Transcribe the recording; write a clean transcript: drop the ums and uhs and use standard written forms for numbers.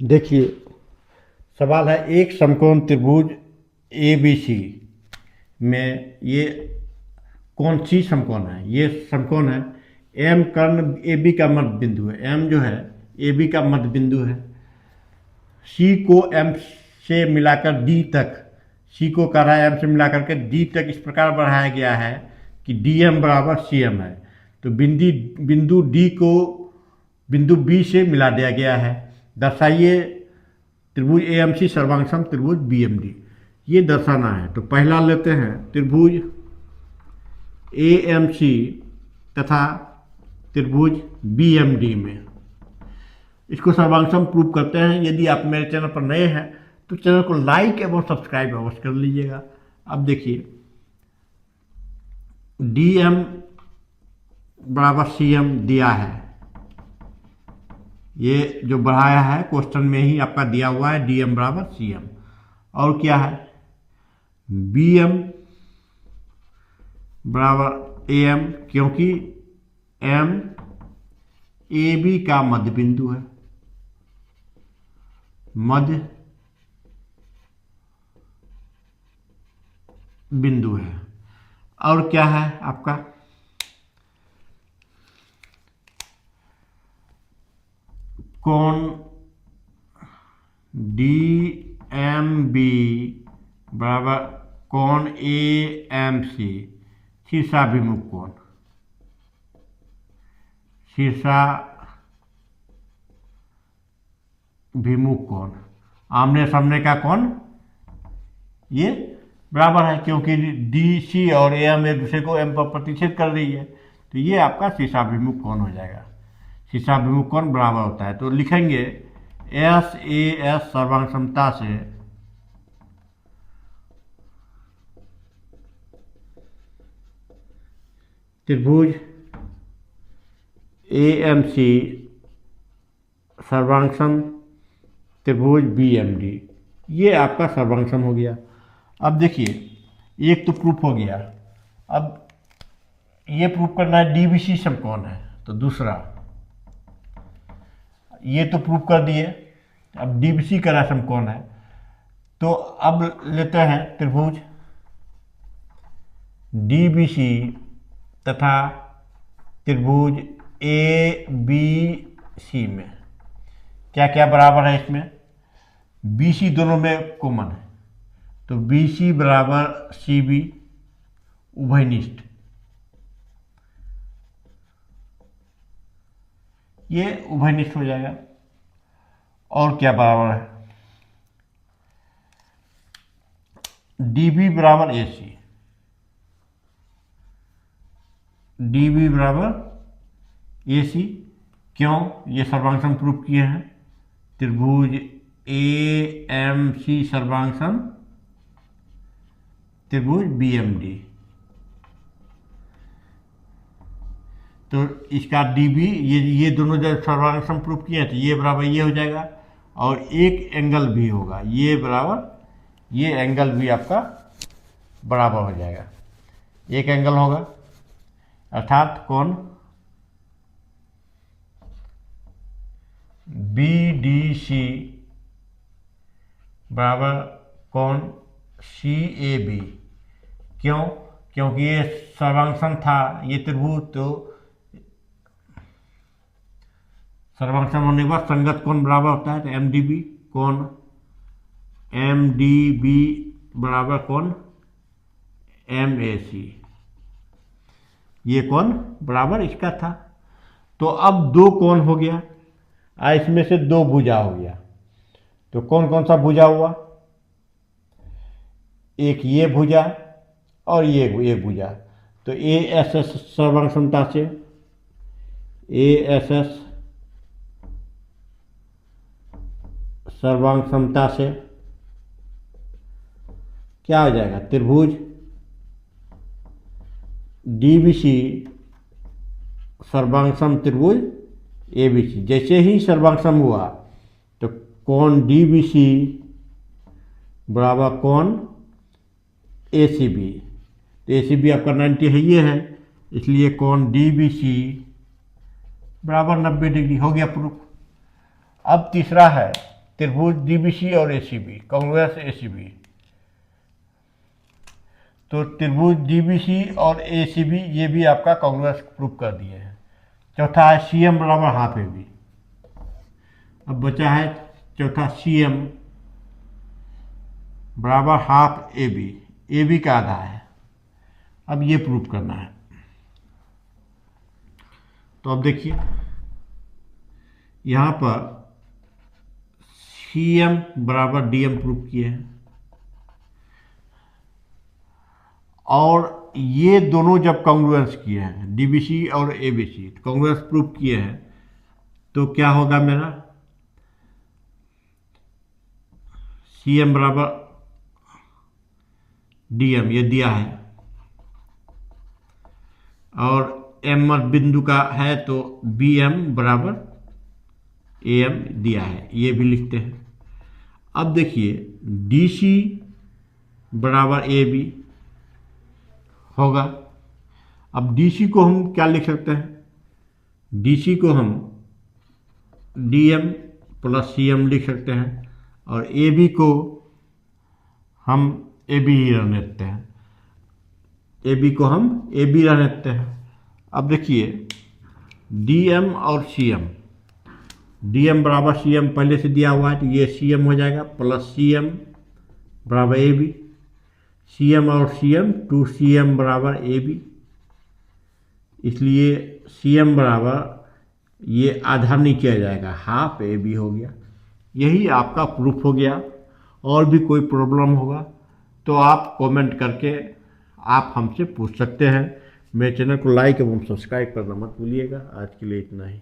देखिए, सवाल है एक समकोण त्रिभुज ए बी सी में ये कौन सी समकोण है। ये समकोण है, एम कर्ण ए बी का मध्य बिंदु है। एम जो है ए बी का मध्य बिंदु है। सी को एम से मिलाकर डी तक, सी को कह रहा है एम से मिलाकर के डी तक इस प्रकार बढ़ाया गया है कि डी एम बराबर सी एम है। तो बिंदु डी को बिंदु बी से मिला दिया गया है। दर्शाइए त्रिभुज ए एम सी सर्वांग त्रिभुज बी एम डी। ये दर्शाना है। तो पहला लेते हैं त्रिभुज ए एम सी तथा त्रिभुज बी एम डी में इसको सर्वांग प्रूव करते हैं। यदि आप मेरे चैनल पर नए हैं तो चैनल को लाइक एवं सब्सक्राइब अवश्य कर लीजिएगा। अब देखिए, डी एम बराबर सी एम दिया है। ये जो बढ़ाया है क्वेश्चन में ही आपका दिया हुआ है, डी एम बराबर सी एम। और क्या है, बी एम बराबर ए एम, क्योंकि एम ए बी का मध्य बिंदु है। मध्य बिंदु है। और क्या है आपका, कोण डी एम बी बराबर कोण ए एम सी, शीर्षाभिमुख कोण, शीर्षाभिमुख कोण, आमने सामने का कोण ये बराबर है, क्योंकि डी सी और ए एम एक दूसरे को एम पर प्रतिच्छेद कर रही है। तो ये आपका शीर्षाभिमुख कोण हो जाएगा। शीर्षाभिमुख कोण बराबर होता है। तो लिखेंगे एस ए एस सर्वांग समता से त्रिभुज ए एम सी सर्वांगसम त्रिभुज बी एम डी, ये आपका सर्वांगसम हो गया। अब देखिए, एक तो प्रूफ हो गया। अब ये प्रूफ करना है डी बी सी समकोण है। तो दूसरा, ये तो प्रूफ कर दिए। अब डी बी सी का समकोण है। तो अब लेते हैं त्रिभुज डी बी सी तथा त्रिभुज ए बी सी में क्या क्या बराबर है। इसमें बी सी दोनों में कॉमन है। तो बी सी बराबर सी बी, उभयनिष्ठ। ये उभयनिष्ठ हो जाएगा। और क्या बराबर है, डी बी बराबर ए सी, डी बी बराबर ए सी। क्यों, ये सर्वांगसम प्रूफ किए हैं। त्रिभुज ए एम सी सर्वांगसम त्रिभुज बी एम डी। तो इसका डी बी, ये दोनों जब सर्वांगसम प्रूफ किए तो ये बराबर ये हो जाएगा। और एक एंगल भी होगा, ये बराबर ये एंगल भी आपका बराबर हो जाएगा। एक एंगल होगा, अर्थात कोण बी डी सी बराबर कोण सी ए बी। क्यों, क्योंकि ये सर्वांगसम था ये त्रिभुज। तो सर्वांगसम होने के बाद संगत कोण बराबर होता है। तो एम डी बी कोण एम डी बी बराबर कोण एम ए सी, ये कोण बराबर इसका था। तो अब दो कोण हो गया, इसमें से दो भुजा हो गया। तो कौन कौन सा भुजा हुआ, एक ये भुजा और ये भुजा। तो ए एस एस सर्वांग समता से ए एस एस सर्वांग समता से क्या हो जाएगा, त्रिभुज डी बी सी सर्वांगसम त्रिभुज ए बी सी। जैसे ही सर्वांगसम हुआ तो कोण डी बी सी बराबर कोण ए सी बी। तो ए सी बी आपका 90 है, ये है, इसलिए कोण डी बी सी बराबर 90 डिग्री हो गया प्रूफ। अब तीसरा है त्रिभुज डीबीसी और एसीबी, कॉन्ग्रुएंस एसीबी। तो त्रिभुज डीबीसी और एसीबी ये भी आपका कॉन्ग्रुएंस प्रूफ कर दिए हैं। चौथा है सीएम बराबर हाफ एबी। अब बचा है चौथा सीएम बराबर हाफ एबी, एबी का आधा है। अब ये प्रूफ करना है। तो अब देखिए यहां पर सीएम बराबर डीएम प्रूफ किए हैं, और ये दोनों जब कॉन्ग्रुएंस किए हैं, डीबीसी और एबीसी कॉन्ग्रुएंस प्रूफ किए हैं, तो क्या होगा मेरा सीएम बराबर डीएम, ये दिया है, और एम बिंदु का है तो बीएम बराबर एएम दिया है, ये भी लिखते हैं। अब देखिए डीसी बराबर एबी होगा। अब डीसी को हम क्या लिख सकते हैं, डीसी को हम डीएम प्लस सीएम लिख सकते हैं, और एबी को हम एबी ही रहने देते हैं, एबी को हम एबी रहने देते हैं। अब देखिए डीएम और सीएम, डीएम बराबर सीएम पहले से दिया हुआ है, तो ये सीएम हो जाएगा, प्लस सीएम बराबर एबी, सीएम और सीएम 2cm बराबर एबी, इसलिए सीएम बराबर ये आधा नीचे आ जाएगा, हाफ एबी हो गया। यही आपका प्रूफ हो गया। और भी कोई प्रॉब्लम होगा तो आप कमेंट करके आप हमसे पूछ सकते हैं। मेरे चैनल को लाइक एवं सब्सक्राइब करना मत भूलिएगा। आज के लिए इतना ही।